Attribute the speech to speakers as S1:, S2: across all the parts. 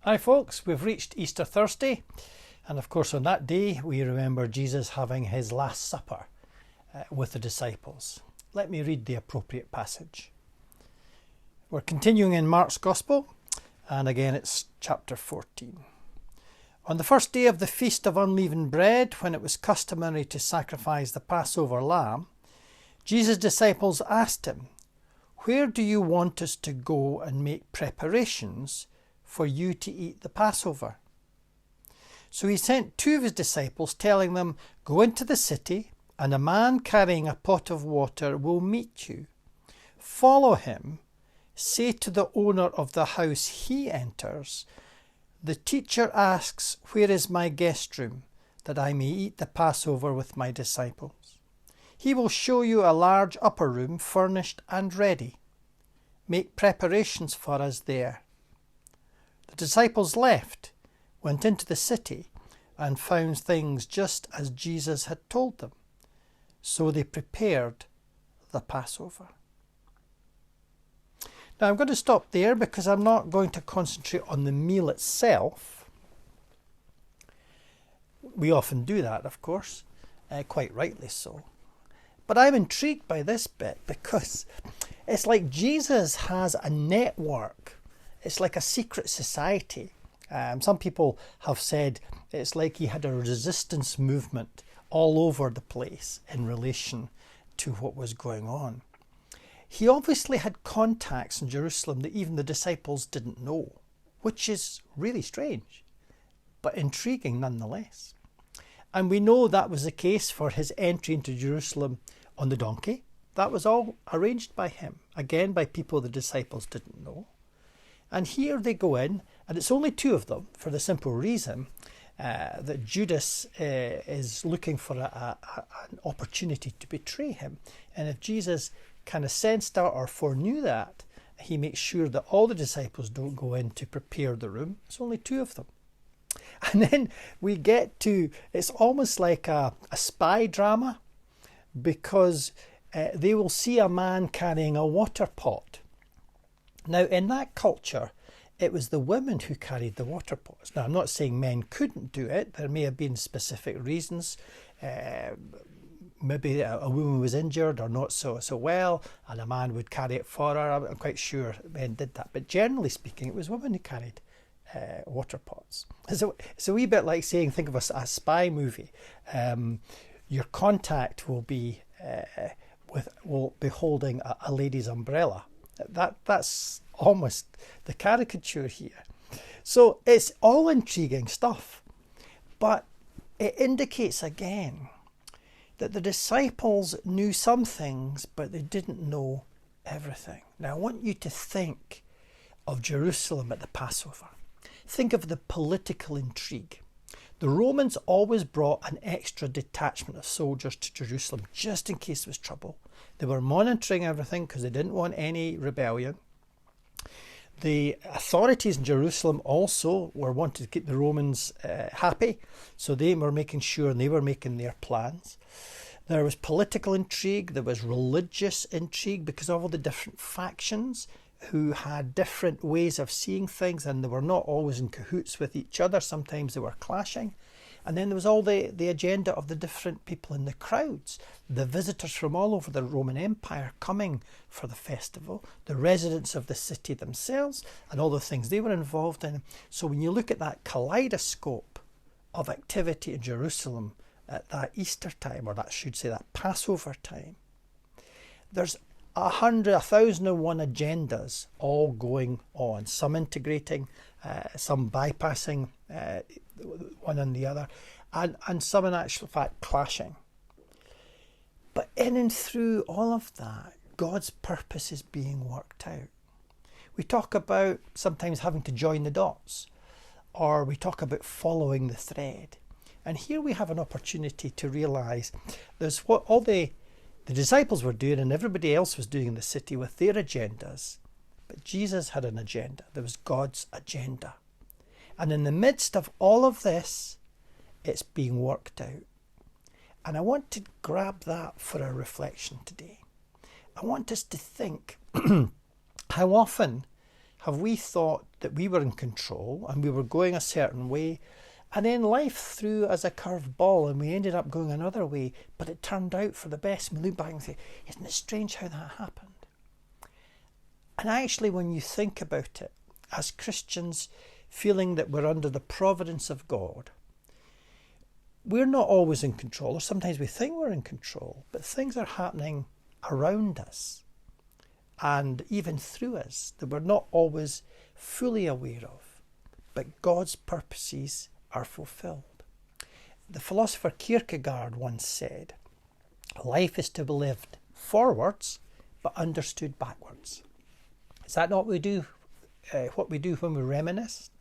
S1: Hi folks, we've reached Easter Thursday, and of course on that day we remember Jesus having his Last Supper with the disciples. Let me read the appropriate passage. We're continuing in Mark's Gospel, and again it's chapter 14. On the first day of the Feast of Unleavened Bread, when it was customary to sacrifice the Passover lamb, Jesus' disciples asked him, "Where do you want us to go and make preparations for you to eat the Passover?" So he sent two of his disciples, telling them, "Go into the city, and a man carrying a pot of water will meet you. Follow him. Say to the owner of the house he enters, 'The teacher asks, where is my guest room, that I may eat the Passover with my disciples?' He will show you a large upper room, furnished and ready. Make preparations for us there." The disciples left, went into the city, and found things just as Jesus had told them. So they prepared the Passover. Now I'm going to stop there because I'm not going to concentrate on the meal itself. We often do that, of course, quite rightly so. But I'm intrigued by this bit because it's like Jesus has a network. It's like a secret society. Some people have said it's like he had a resistance movement all over the place in relation to what was going on. He obviously had contacts in Jerusalem that even the disciples didn't know, which is really strange, but intriguing nonetheless. And we know that was the case for his entry into Jerusalem on the donkey. That was all arranged by him, again by people the disciples didn't know. And here they go in, and it's only two of them for the simple reason that Judas is looking for an opportunity to betray him. And if Jesus kind of sensed that or foreknew that, he makes sure that all the disciples don't go in to prepare the room. It's only two of them. And then we get to, it's almost like a spy drama, because they will see a man carrying a water pot. Now, in that culture, it was the women who carried the water pots. Now, I'm not saying men couldn't do it. There may have been specific reasons. Maybe a woman was injured or not so well, and a man would carry it for her. I'm quite sure men did that. But generally speaking, it was women who carried water pots. So it's a wee bit like saying, think of a spy movie. Your contact will be holding a lady's umbrella. That's almost the caricature here. So it's all intriguing stuff, but it indicates again that the disciples knew some things, but they didn't know everything. Now I want you to think of Jerusalem at the Passover. Think of the political intrigue. The Romans always brought an extra detachment of soldiers to Jerusalem just in case there was trouble. They were monitoring everything because they didn't want any rebellion. The authorities in Jerusalem also were wanting to keep the Romans happy, so they were making sure and they were making their plans. There was political intrigue, there was religious intrigue because of all the different factions who had different ways of seeing things, and they were not always in cahoots with each other. Sometimes they were clashing. And then there was all the agenda of the different people in the crowds, the visitors from all over the Roman Empire coming for the festival, the residents of the city themselves, and all the things they were involved in. So when you look at that kaleidoscope of activity in Jerusalem at that Easter time, or that should say that Passover time, there's 1,001 agendas all going on, some integrating, some bypassing one and the other, and some in actual fact clashing. But in and through all of that, God's purpose is being worked out. We talk about sometimes having to join the dots, or we talk about following the thread. And here we have an opportunity to realise there's what all the disciples were doing and everybody else was doing in the city with their agendas. But Jesus had an agenda. There was God's agenda. And in the midst of all of this, it's being worked out. And I want to grab that for a reflection today. I want us to think how often have we thought that we were in control and we were going a certain way, and then life threw us a curved ball and we ended up going another way, but it turned out for the best? And we look back and say, isn't it strange how that happened? And actually, when you think about it, as Christians, feeling that we're under the providence of God, we're not always in control, or sometimes we think we're in control, but things are happening around us and even through us that we're not always fully aware of, but God's purposes are fulfilled. The philosopher Kierkegaard once said, life is to be lived forwards but understood backwards. Is that not what we do when we reminisce?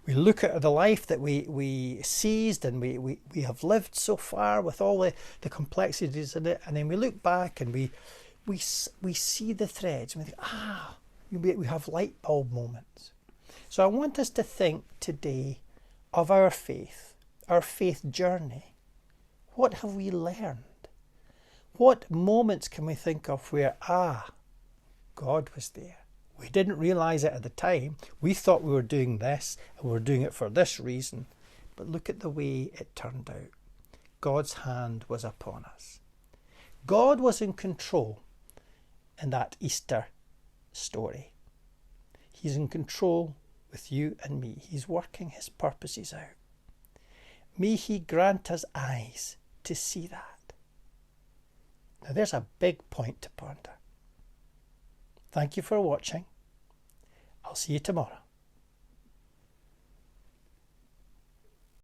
S1: We look at the life that we seized and we have lived so far with all the complexities in it, and then we look back and we see the threads and we think, we have light bulb moments. So I want us to think today of our faith journey. What have we learned? What moments can we think of where, God was there? We didn't realise it at the time. We thought we were doing this and we were doing it for this reason. But look at the way it turned out. God's hand was upon us. God was in control in that Easter story. He's in control with you and me. He's working his purposes out. May he grant us eyes to see that. Now there's a big point to ponder. Thank you for watching. I'll see you tomorrow.